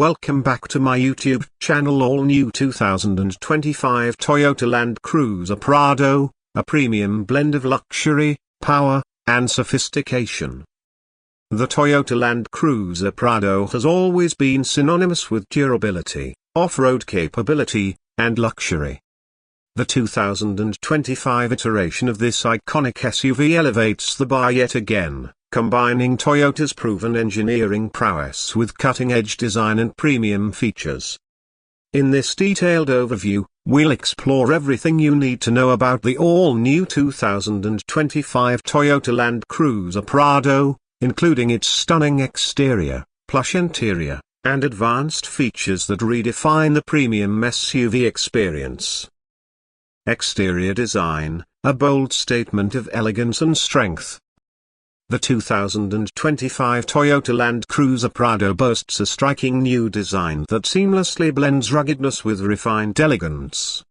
Welcome back to my YouTube channel. All new 2025 Toyota Land Cruiser Prado, a premium blend of luxury, power, and sophistication. The Toyota Land Cruiser Prado has always been synonymous with durability, off-road capability, and luxury. The 2025 iteration of this iconic SUV elevates the bar yet again, combining Toyota's proven engineering prowess with cutting-edge design and premium features. In this detailed overview, we'll explore everything you need to know about the all-new 2025 Toyota Land Cruiser Prado, including its stunning exterior, plush interior, and advanced features that redefine the premium SUV experience. Exterior design, a bold statement of elegance and strength. The 2025 Toyota Land Cruiser Prado boasts a striking new design that seamlessly blends ruggedness with refined elegance.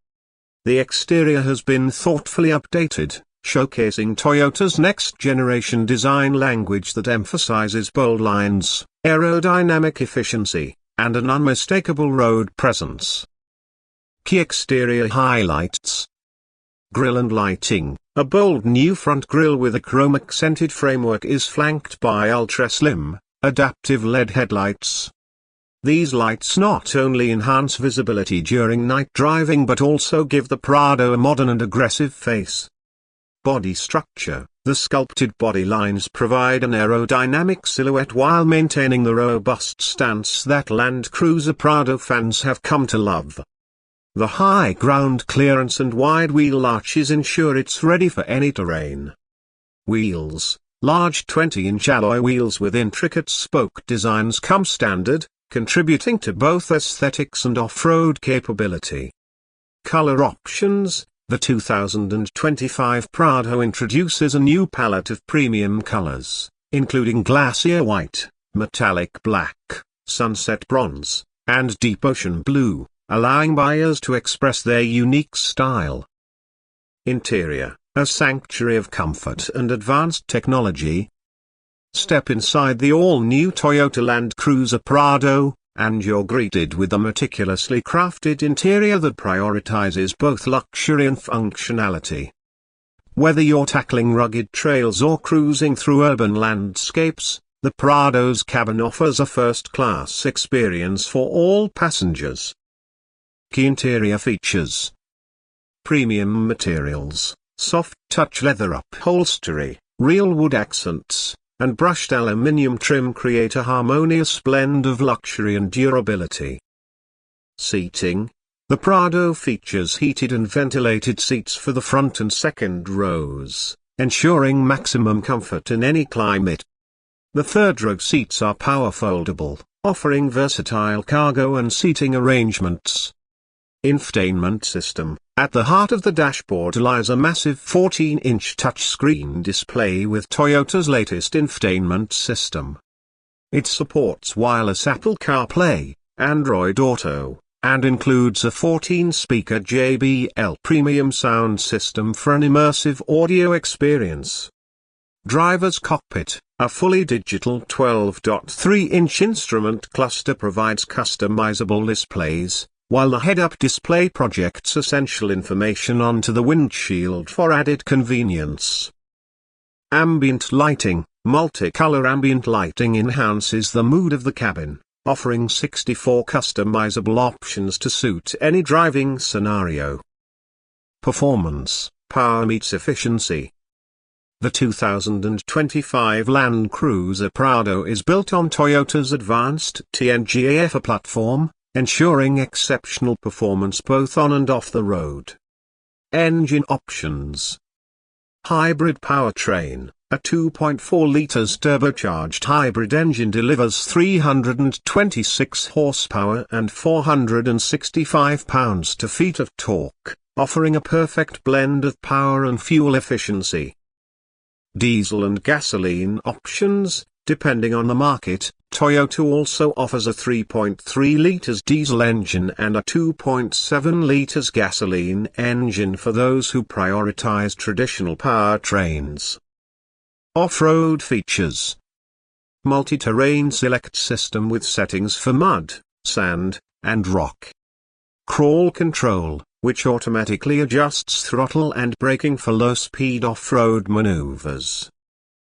The exterior has been thoughtfully updated, showcasing Toyota's next-generation design language that emphasizes bold lines, aerodynamic efficiency, and an unmistakable road presence. Key exterior highlights. Grille and lighting. A bold new front grille with a chrome-accented framework is flanked by ultra-slim, adaptive LED headlights. These lights not only enhance visibility during night driving but also give the Prado a modern and aggressive face. Body structure. The sculpted body lines provide an aerodynamic silhouette while maintaining the robust stance that Land Cruiser Prado fans have come to love. The high ground clearance and wide wheel arches ensure it's ready for any terrain. Wheels. Large 20-inch alloy wheels with intricate spoke designs come standard, contributing to both aesthetics and off-road capability. Color options. The 2025 Prado introduces a new palette of premium colors, including glacier white, metallic black, sunset bronze, and deep ocean blue, allowing buyers to express their unique style. Interior, a sanctuary of comfort and advanced technology. Step inside the all-new Toyota Land Cruiser Prado, and you're greeted with a meticulously crafted interior that prioritizes both luxury and functionality. Whether you're tackling rugged trails or cruising through urban landscapes, the Prado's cabin offers a first-class experience for all passengers. Key interior features. Premium materials, soft touch leather upholstery, real wood accents, and brushed aluminium trim create a harmonious blend of luxury and durability. Seating. The Prado features heated and ventilated seats for the front and second rows, ensuring maximum comfort in any climate. The third-row seats are power foldable, offering versatile cargo and seating arrangements. Infotainment system. At the heart of the dashboard lies a massive 14-inch touchscreen display with Toyota's latest infotainment system. It supports wireless Apple CarPlay, Android Auto, and includes a 14-speaker JBL premium sound system for an immersive audio experience. Driver's cockpit. A fully digital 12.3-inch instrument cluster provides customizable displays, while the head-up display projects essential information onto the windshield for added convenience. Ambient lighting. Multicolor ambient lighting enhances the mood of the cabin, offering 64 customizable options to suit any driving scenario. Performance. Power meets efficiency. The 2025 Land Cruiser Prado is built on Toyota's advanced TNGA platform, ensuring exceptional performance both on and off the road. Engine options. Hybrid powertrain. A 2.4 liters turbocharged hybrid engine delivers 326 horsepower and 465 pounds-feet of torque, offering a perfect blend of power and fuel efficiency. Diesel and gasoline options. Depending on the market, Toyota also offers a 3.3 liters diesel engine and a 2.7 liters gasoline engine for those who prioritize traditional powertrains. Off-road features. Multi-terrain select system with settings for mud, sand, and rock. Crawl control, which automatically adjusts throttle and braking for low-speed off-road maneuvers.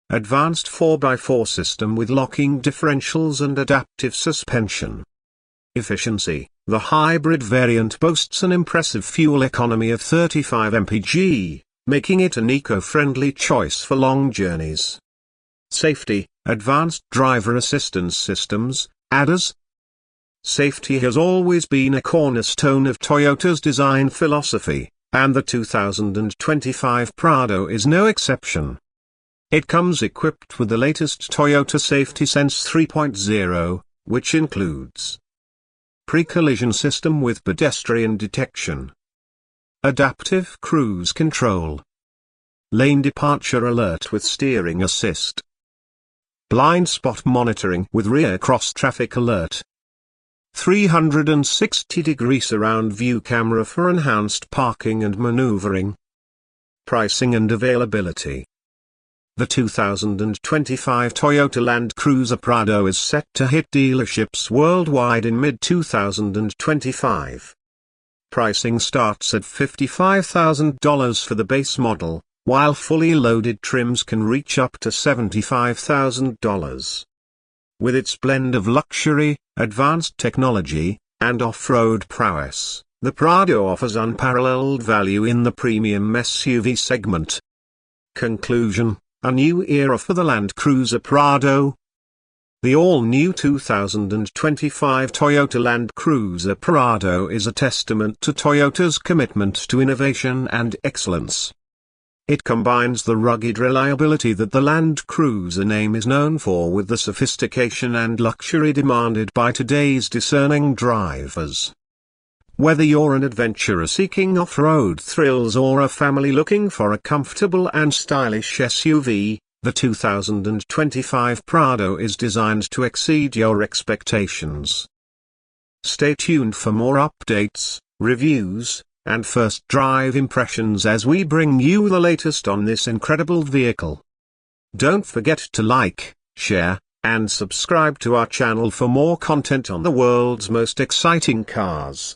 Advanced 4x4 system with locking differentials and adaptive suspension. Efficiency. The hybrid variant boasts an impressive fuel economy of 35 mpg, making it an eco-friendly choice for long journeys. Safety. Advanced driver assistance systems, ADAS. Safety has always been a cornerstone of Toyota's design philosophy, and the 2025 Prado is no exception. It comes equipped with the latest Toyota Safety Sense 3.0, which includes pre-collision system with pedestrian detection, adaptive cruise control, lane departure alert with steering assist, blind spot monitoring with rear cross traffic alert, 360-degree surround view camera for enhanced parking and maneuvering. Pricing and availability. The 2025 Toyota Land Cruiser Prado is set to hit dealerships worldwide in mid-2025. Pricing starts at $55,000 for the base model, while fully loaded trims can reach up to $75,000. With its blend of luxury, advanced technology, and off-road prowess, the Prado offers unparalleled value in the premium SUV segment. Conclusion: a new era for the Land Cruiser Prado. The all-new 2025 Toyota Land Cruiser Prado is a testament to Toyota's commitment to innovation and excellence. It combines the rugged reliability that the Land Cruiser name is known for with the sophistication and luxury demanded by today's discerning drivers. Whether you're an adventurer seeking off-road thrills or a family looking for a comfortable and stylish SUV, the 2025 Prado is designed to exceed your expectations. Stay tuned for more updates, reviews, and first drive impressions as we bring you the latest on this incredible vehicle. Don't forget to like, share, and subscribe to our channel for more content on the world's most exciting cars.